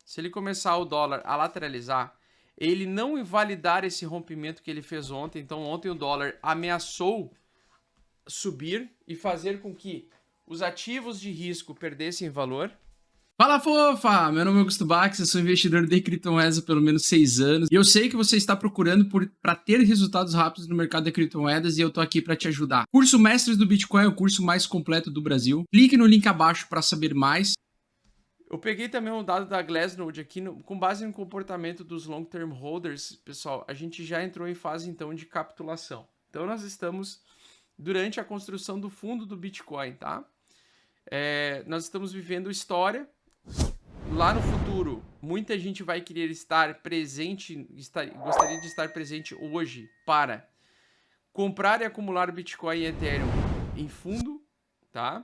se ele começar o dólar a lateralizar, ele não invalidar esse rompimento que ele fez ontem, então ontem o dólar ameaçou subir e fazer com que os ativos de risco perdessem valor. Fala, fofa! Meu nome é Augusto Bax, eu sou investidor de criptomoedas há pelo menos 6 anos. E eu sei que você está procurando para ter resultados rápidos no mercado de criptomoedas e eu tô aqui para te ajudar. Curso Mestres do Bitcoin é o curso mais completo do Brasil. Clique no link abaixo para saber mais. Eu peguei também um dado da Glassnode aqui, com base no comportamento dos long-term holders, pessoal, a gente já entrou em fase então de capitulação. Então nós estamos durante a construção do fundo do Bitcoin, tá? Nós estamos vivendo história. Lá no futuro, muita gente vai querer estar presente, gostaria de estar presente hoje para comprar e acumular Bitcoin e Ethereum em fundo, tá?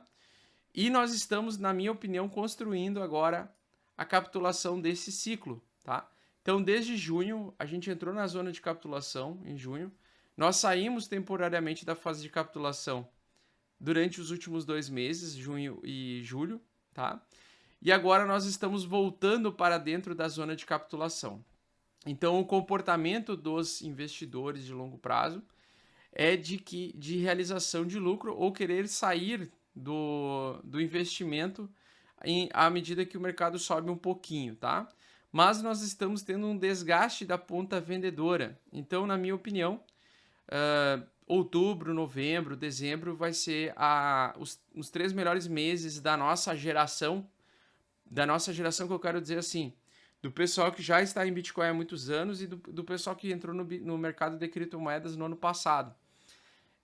E nós estamos, na minha opinião, construindo agora a capitulação desse ciclo, tá? Então, desde junho, a gente entrou na zona de capitulação em junho. Nós saímos temporariamente da fase de capitulação durante os últimos 2 meses, junho e julho, tá? E agora nós estamos voltando para dentro da zona de capitulação. Então, o comportamento dos investidores de longo prazo é de realização de lucro ou querer sair do investimento à medida que o mercado sobe um pouquinho, tá? Mas nós estamos tendo um desgaste da ponta vendedora. Então, na minha opinião, outubro, novembro, dezembro vai ser os 3 melhores meses da nossa geração. Da nossa geração, que eu quero dizer assim, do pessoal que já está em Bitcoin há muitos anos e do pessoal que entrou no mercado de criptomoedas no ano passado.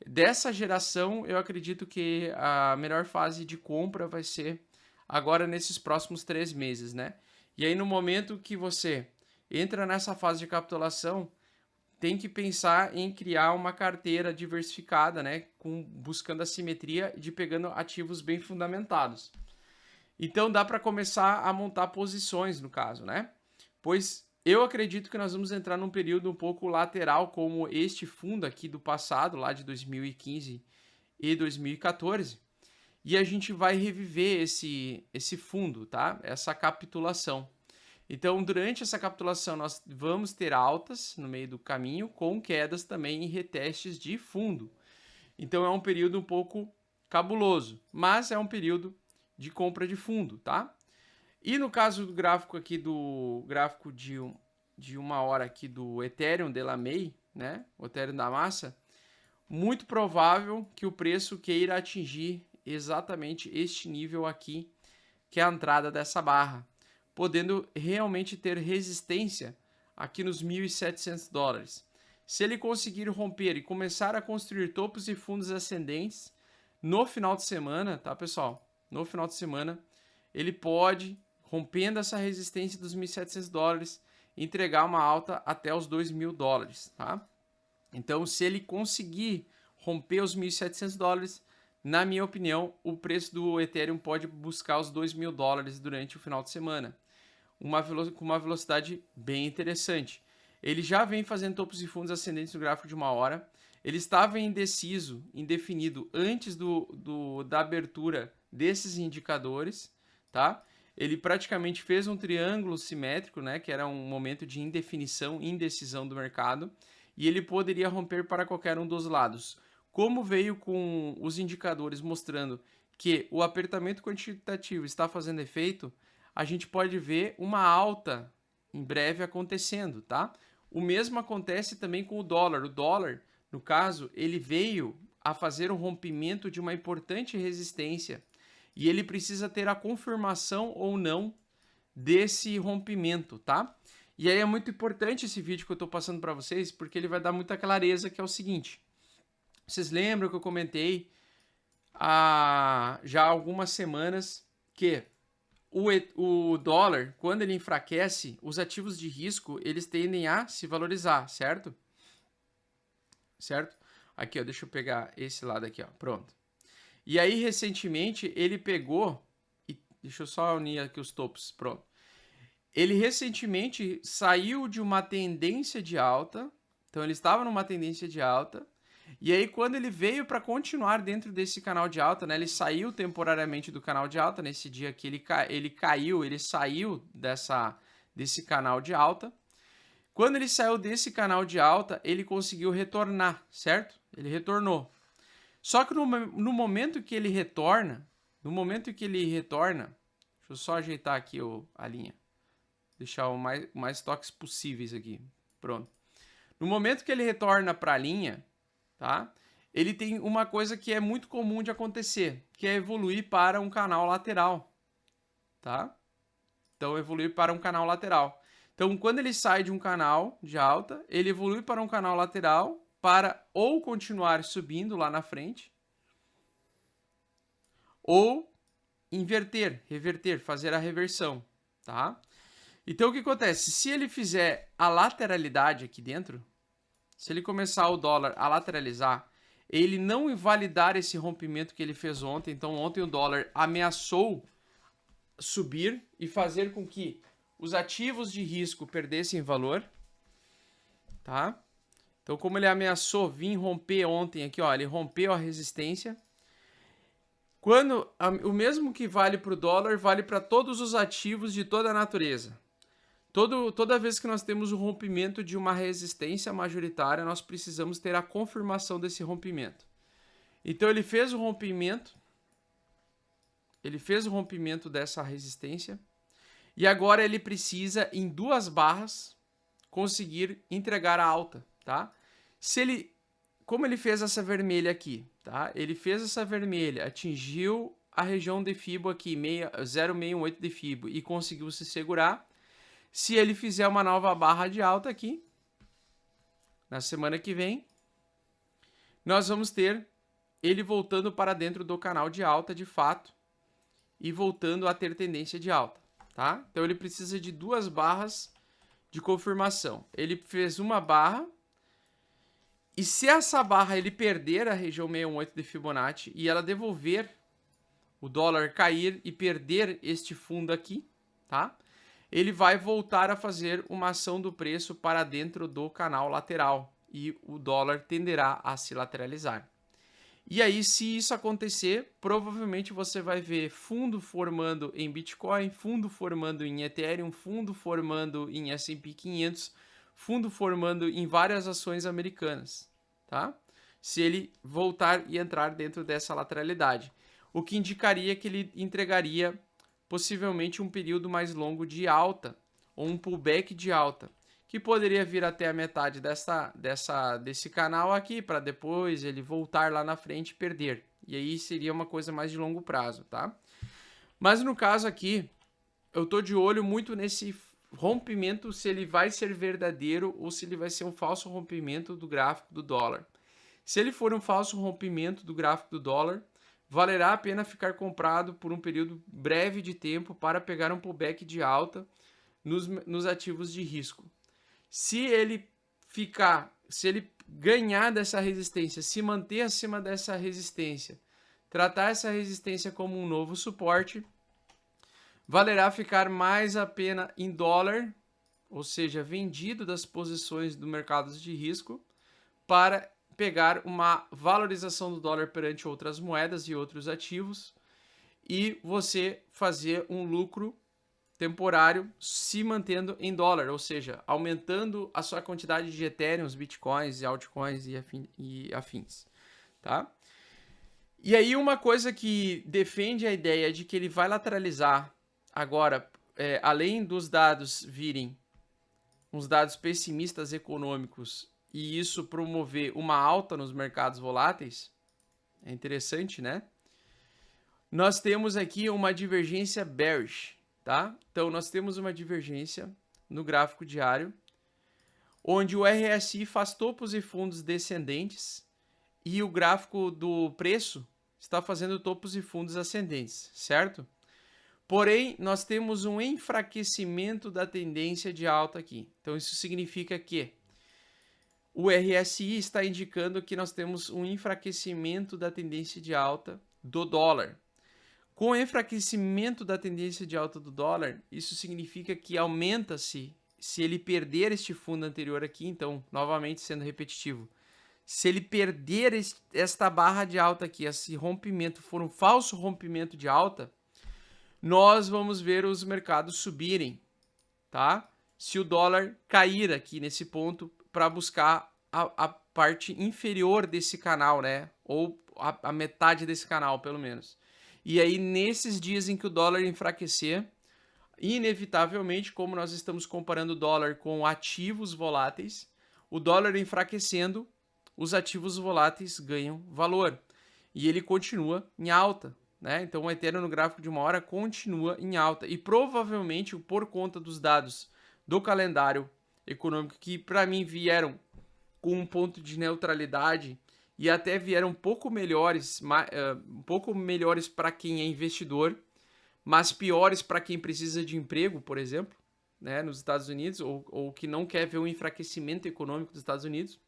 Dessa geração, eu acredito que a melhor fase de compra vai ser agora nesses próximos 3 meses, né? E aí, no momento que você entra nessa fase de capitulação, tem que pensar em criar uma carteira diversificada, né? Buscando a simetria de pegando ativos bem fundamentados. Então dá para começar a montar posições no caso, né? Pois eu acredito que nós vamos entrar num período um pouco lateral como este fundo aqui do passado, lá de 2015 e 2014, e a gente vai reviver esse fundo, tá? Essa capitulação. Então, durante essa capitulação, nós vamos ter altas no meio do caminho, com quedas também em retestes de fundo. Então, é um período um pouco cabuloso, mas é um período de compra de fundo, tá? E no caso do gráfico aqui, do gráfico de 1 hora aqui do Ethereum de Lamey, né? O Ethereum da massa, muito provável que o preço queira atingir exatamente este nível aqui, que é a entrada dessa barra, podendo realmente ter resistência aqui nos $1.700. Se ele conseguir romper e começar a construir topos e fundos ascendentes no final de semana, tá, pessoal? No final de semana, ele pode, rompendo essa resistência dos $1.700, entregar uma alta até os $2.000, tá? Então, se ele conseguir romper os $1.700, na minha opinião, o preço do Ethereum pode buscar os $2.000 durante o final de semana, com uma velocidade bem interessante. Ele já vem fazendo topos e fundos ascendentes no gráfico de 1 hora. Ele estava indefinido antes da abertura desses indicadores, tá? Ele praticamente fez um triângulo simétrico, né? Que era um momento de indecisão do mercado, e ele poderia romper para qualquer um dos lados. Como veio com os indicadores mostrando que o apertamento quantitativo está fazendo efeito, a gente pode ver uma alta em breve acontecendo, tá? O mesmo acontece também com o dólar. O dólar, no caso, ele veio a fazer um rompimento de uma importante resistência e ele precisa ter a confirmação ou não desse rompimento, tá? E aí é muito importante esse vídeo que eu estou passando para vocês, porque ele vai dar muita clareza, que é o seguinte. Vocês lembram que eu comentei já há algumas semanas que o dólar, quando ele enfraquece, os ativos de risco, eles tendem a se valorizar, certo? Certo? Aqui, ó, deixa eu pegar esse lado aqui, ó, pronto. E aí, recentemente, ele pegou, deixa eu só unir aqui os topos, pronto. Ele recentemente saiu de uma tendência de alta, então ele estava numa tendência de alta, e aí quando ele veio para continuar dentro desse canal de alta, né, ele saiu temporariamente do canal de alta, nesse dia que ele saiu desse canal de alta. Quando ele saiu desse canal de alta, ele conseguiu retornar, certo? Ele retornou. Só que no momento que ele retorna, deixa eu só ajeitar aqui a linha, deixar o mais toques possíveis aqui, pronto. No momento que ele retorna para a linha, tá? Ele tem uma coisa que é muito comum de acontecer, que é evoluir para um canal lateral, tá? Então, evoluir para um canal lateral. Então, quando ele sai de um canal de alta, ele evolui para um canal lateral para ou continuar subindo lá na frente, ou reverter, fazer a reversão, tá? Então, o que acontece? Se ele fizer a lateralidade aqui dentro, se ele começar o dólar a lateralizar, ele não invalidar esse rompimento que ele fez ontem. Então, ontem o dólar ameaçou subir e fazer com que os ativos de risco perdessem valor, tá? Então, como ele ameaçou vir romper ontem aqui, ó, ele rompeu a resistência. O mesmo que vale para o dólar, vale para todos os ativos de toda a natureza. Toda vez que nós temos o rompimento de uma resistência majoritária, nós precisamos ter a confirmação desse rompimento. Então ele fez o rompimento dessa resistência e agora ele precisa, em 2 barras, conseguir entregar a alta, tá? Como ele fez essa vermelha aqui, tá? Ele fez essa vermelha, atingiu a região de Fibo aqui, 0,618 de Fibo e conseguiu se segurar. Se ele fizer uma nova barra de alta aqui, na semana que vem, nós vamos ter ele voltando para dentro do canal de alta de fato e voltando a ter tendência de alta, tá? Então ele precisa de 2 barras de confirmação. Ele fez uma barra e se essa barra ele perder a região 618 de Fibonacci e ela devolver, o dólar cair e perder este fundo aqui, tá? Ele vai voltar a fazer uma ação do preço para dentro do canal lateral e o dólar tenderá a se lateralizar. E aí, se isso acontecer, provavelmente você vai ver fundo formando em Bitcoin, fundo formando em Ethereum, fundo formando em S&P 500, fundo formando em várias ações americanas, tá? Se ele voltar e entrar dentro dessa lateralidade, o que indicaria que ele entregaria possivelmente um período mais longo de alta, ou um pullback de alta, que poderia vir até a metade desse canal aqui, para depois ele voltar lá na frente e perder. E aí seria uma coisa mais de longo prazo, tá? Mas no caso aqui, eu tô de olho muito nesse rompimento, se ele vai ser verdadeiro ou se ele vai ser um falso rompimento do gráfico do dólar. Se ele for um falso rompimento do gráfico do dólar, valerá a pena ficar comprado por um período breve de tempo para pegar um pullback de alta nos ativos de risco. Se ele ganhar dessa resistência, se manter acima dessa resistência, tratar essa resistência como um novo suporte, valerá ficar mais a pena em dólar, ou seja, vendido das posições do mercado de risco, para pegar uma valorização do dólar perante outras moedas e outros ativos e você fazer um lucro temporário se mantendo em dólar, ou seja, aumentando a sua quantidade de Ethereum, Bitcoins e altcoins e afins, tá? E aí uma coisa que defende a ideia de que ele vai lateralizar agora, além dos dados virem uns dados pessimistas econômicos e isso promover uma alta nos mercados voláteis, é interessante, né? Nós temos aqui uma divergência bearish, tá? Então, nós temos uma divergência no gráfico diário, onde o RSI faz topos e fundos descendentes e o gráfico do preço está fazendo topos e fundos ascendentes, certo? Porém, nós temos um enfraquecimento da tendência de alta aqui. Então, isso significa que o RSI está indicando que nós temos um enfraquecimento da tendência de alta do dólar. Com o enfraquecimento da tendência de alta do dólar, isso significa que aumenta-se, se ele perder este fundo anterior aqui, então, novamente sendo repetitivo, se ele perder esta barra de alta aqui, esse rompimento for um falso rompimento de alta, nós vamos ver os mercados subirem tá? Se o dólar cair aqui nesse ponto para buscar a parte inferior desse canal, né? Ou a metade desse canal, pelo menos. E aí, nesses dias em que o dólar enfraquecer, inevitavelmente, como nós estamos comparando o dólar com ativos voláteis, o dólar enfraquecendo, os ativos voláteis ganham valor. E ele continua em alta, né? Então o Ethereum no gráfico de 1 hora continua em alta. E provavelmente, por conta dos dados do calendário econômico, que para mim vieram com um ponto de neutralidade e até vieram um pouco melhores para quem é investidor, mas piores para quem precisa de emprego, por exemplo, né, nos Estados Unidos, ou que não quer ver um enfraquecimento econômico dos Estados Unidos.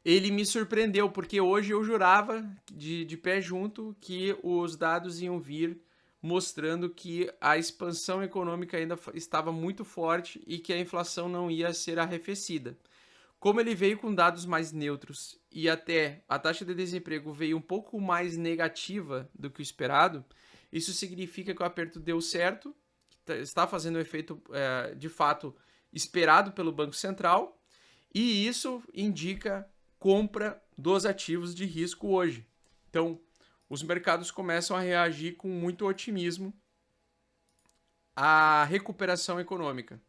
Ele me surpreendeu, porque hoje eu jurava de pé junto que os dados iam vir mostrando que a expansão econômica ainda estava muito forte e que a inflação não ia ser arrefecida. Como ele veio com dados mais neutros e até a taxa de desemprego veio um pouco mais negativa do que o esperado, isso significa que o aperto deu certo, está fazendo o efeito de fato esperado pelo Banco Central, e isso indica compra dos ativos de risco hoje. Então, os mercados começam a reagir com muito otimismo à recuperação econômica.